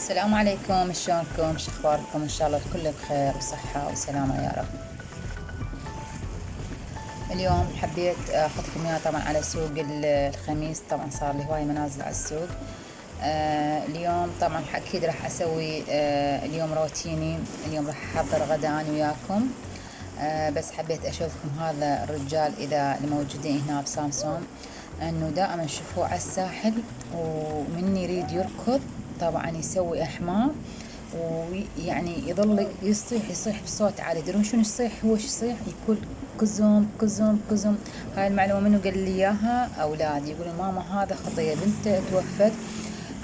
السلام عليكم، شلونكم؟ شو اخباركم؟ ان شاء الله الكل بخير وصحة وسلامة يا رب. اليوم حبيت اخذكم اياه طبعا على سوق الخميس. طبعا صار لي هواي منازل على السوق. اليوم طبعا اكيد راح اسوي اليوم روتيني. اليوم راح احضر غدا انا وياكم. بس حبيت اشوفكم هذا الرجال اذا الموجودين هنا بسامسون، انه دائما نشوفوه على الساحل، ومن يريد يركض طبعا يسوي احمام، ويعني يظل يصيح بصوت عالي. تدرون شنو يصيح؟ هو شو يصيح؟ يقول كزوم كزوم كزوم. هاي المعلومة منو قال لي اياها؟ اولادي يقولوا ماما هذا خطية، بنته توفت،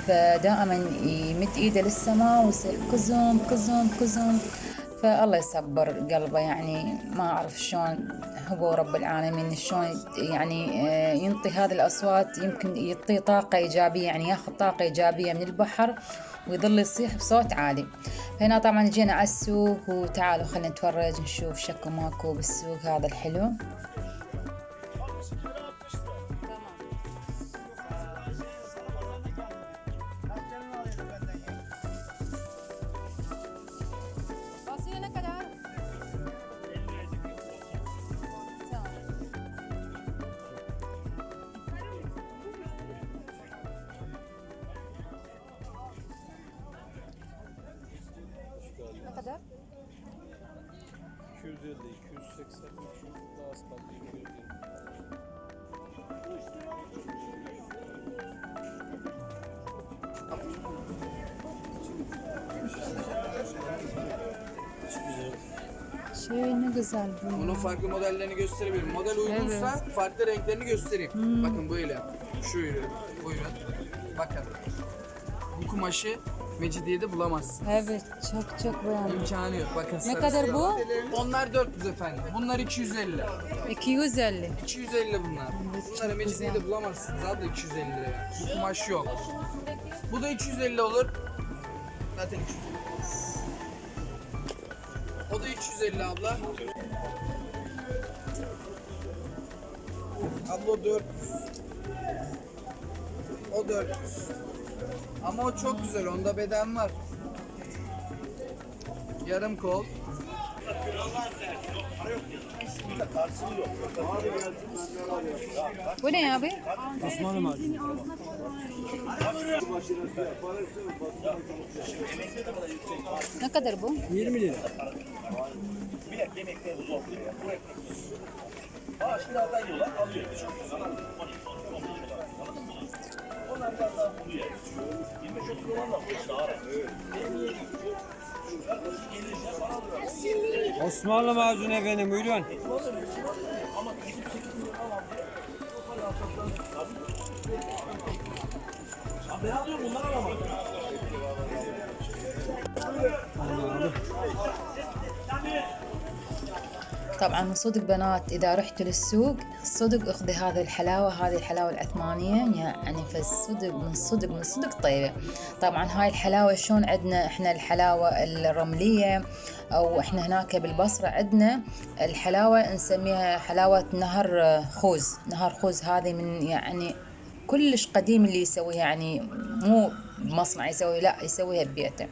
فدائما يمد ايده للسماء ويصيح كزوم كزوم كزوم. فالله يصبر قلبه، يعني ما اعرف شلون هو رب العالمين شلون يعني ينطي هذه الاصوات. يمكن يعطيه طاقة ايجابية، يعني ياخذ طاقة ايجابية من البحر ويظل يصيح بصوت عالي. هنا طبعا جينا على السوق، وتعالوا خلينا نتفرج نشوف شكو ماكو بالسوق هذا الحلو. Ne kadar? 250, 280, daha az kaldı 220. Şey ne güzel bu. Bunun farklı modellerini gösterebilirim. Model uygunsa farklı renklerini göstereyim. Bakın böyle. Şöyle. Buyurun. Bakın. Bu kumaşı Mecidiye'de bulamazsın. Evet, çok beğendim. İmkanı yok. Bakın Ne sarısı kadar da bu? var. Onlar 400 efendim. Bunlar 250. 250. 250 bunlar. Bunları Mecidiye'de bulamazsınız abla 250 liraya. Bu kumaş yok. Bu da 250 olur. Zaten 250. O da 350 abla. Abla o 400. O 400. Ama o çok güzel. Onda beden var. Yarım kol. Bu ne abi? Osmanlı macunu. Ne kadar bu? 20 lira. Osmanlı macunu efendim, buyurun. طبعا صدق بنات، اذا رحتوا للسوق صدق اخذي هذه الحلاوه العثمانيه، يعني في الصدق من صدق طيبه. طبعا هاي الحلاوه شلون عندنا احنا الحلاوه الرمليه، او احنا هناك بالبصره عندنا الحلاوه نسميها حلاوه نهر خوز. هذه من يعني كلش قديم اللي يسويها، يعني مو مصنع يسوي، لا يسويها ببيته.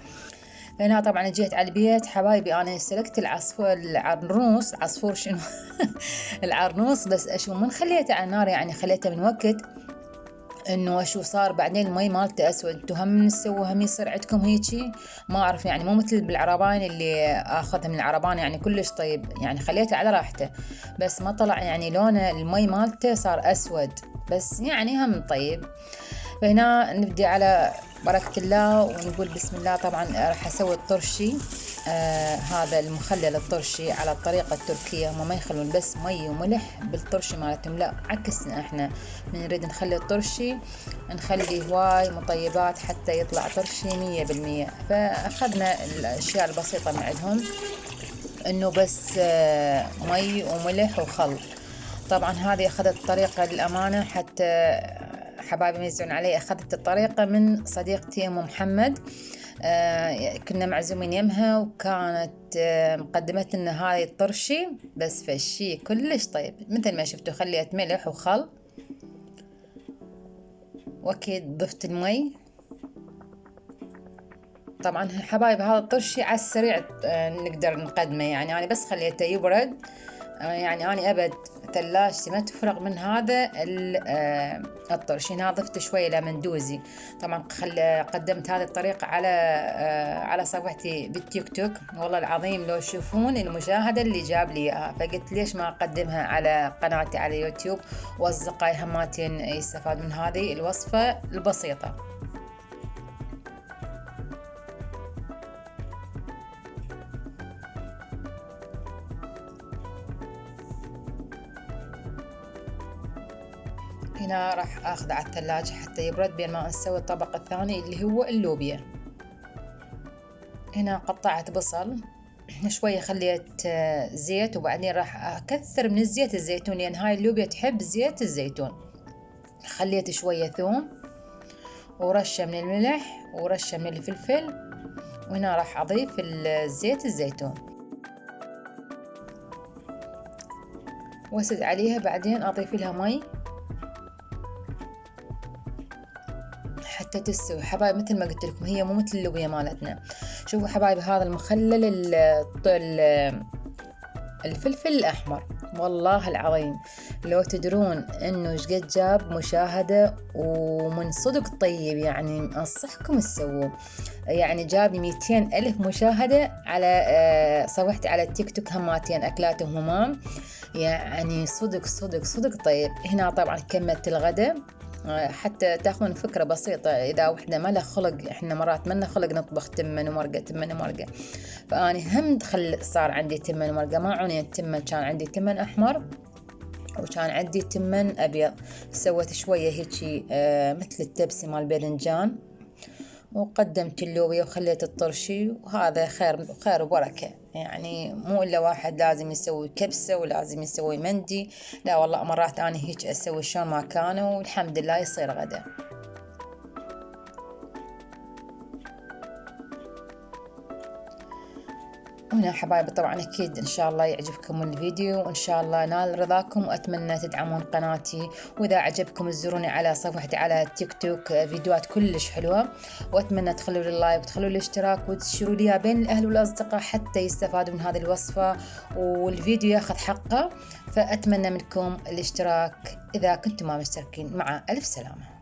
هنا طبعا جيت على البيت حبايبي، انا سلكت العرنوس، عصفور شنو العرنوس، بس اشو من خليته على النار، يعني خليته من وقت انه شو صار بعدين المي مالته اسود. انتو هم تسووا هم يصير عندكم هيجي؟ ما اعرف، يعني مو مثل بالعربان اللي اخذها من العربان يعني كلش طيب، يعني خليته على راحته، بس ما طلع يعني لونه المي مالته صار اسود، بس يعني هم طيب. فهنا نبدي على بركة الله ونقول بسم الله. طبعا راح اسوي الطرشي، هذا المخلل الطرشي على الطريقة التركية. هم ما يخلون بس مي وملح بالطرشي مالتهم، لا عكسنا احنا من نريد نخلي الطرشي نخلي هواي مطيبات حتى يطلع طرشي 100%. فاخذنا الاشياء البسيطة من عندهم، انه بس مي وملح وخل. طبعا هذه اخذت الطريقة للامانة، حتى حبايبي ما يزعلون علي، اخذت الطريقة من صديقتي ام محمد. كنا معزومين يمها، وكانت مقدمت لنا هاي الطرشي، بس فشي كلش طيب مثل ما شفتوا. خليت ملح وخل، واكيد ضفت المي طبعا حبايب هذا الطرشي على السريع نقدر نقدمه، يعني أنا بس خليته يبرد، يعني أنا أبد ثلاجتي ما تفرغ من هذا الطرشي. هنا ضفت شوية لمندوزي. طبعا قدمت هذه الطريقة على صفحتي بالتيك توك، والله العظيم لو تشوفون المشاهدة اللي جاب لي إياها، فقلت ليش ما أقدمها على قناتي على يوتيوب، وأصدقائي هماتين يستفادوا من هذه الوصفة البسيطة. هنا راح اخذ على الثلاجة حتى يبرد بين ما نسوي الطبق الثاني اللي هو اللوبيا. هنا قطعت بصل شوية، خليت زيت، وبعدين راح اكثر من زيت الزيتون لان هاي اللوبيا تحب زيت الزيتون. خليت شوية ثوم ورشة من الملح ورشة من الفلفل، وهنا راح اضيف زيت الزيتون واسد عليها، بعدين اضيف لها مي حتى تستوي. حبايب مثل ما قلت لكم هي مو مثل اللوبيا مالتنا. شوفوا حبايب هذا المخلل الفلفل الأحمر، والله العظيم لو تدرون انه ايش قد جاب مشاهدة ومن صدق طيب، يعني انصحكم تسووه. يعني جاب 200,000 مشاهدة على صفحتي على التيك توك هماتين أكلات وهمام، يعني صدق صدق صدق طيب. هنا طبعا كملت الغداء حتى تاخذون فكرة بسيطة. إذا وحدة ما لها خلق، إحنا مرات ما لنا خلق نطبخ تمن ومرقة، فأنا هم صار عندي تمن ومرقة، ما عني التمن، كان عندي تمن أحمر وكان عندي تمن أبيض. سويت شوية هيجي مثل التبسي مال باذنجان، وقدمت اللوبيا وخليت الطرشي، وهذا خير وبركة. يعني مو إلا واحد لازم يسوي كبسة ولازم يسوي مندي، لا والله مرات أنا هيك أسوي شلون ما كانوا، والحمد لله يصير غدا. هنا حبايبي طبعا أكيد إن شاء الله يعجبكم الفيديو، وإن شاء الله نال رضاكم، وأتمنى تدعمون قناتي. وإذا عجبكم تزوروني على صفحتي على تيك توك، فيديوهات كلش حلوة، وأتمنى تخلوا لي اللايك وتخلوا لي الاشتراك وتشيروا لي بين الأهل والأصدقاء حتى يستفادوا من هذه الوصفة والفيديو ياخذ حقه. فأتمنى منكم الاشتراك إذا كنتم ما مشتركين. مع ألف سلامة.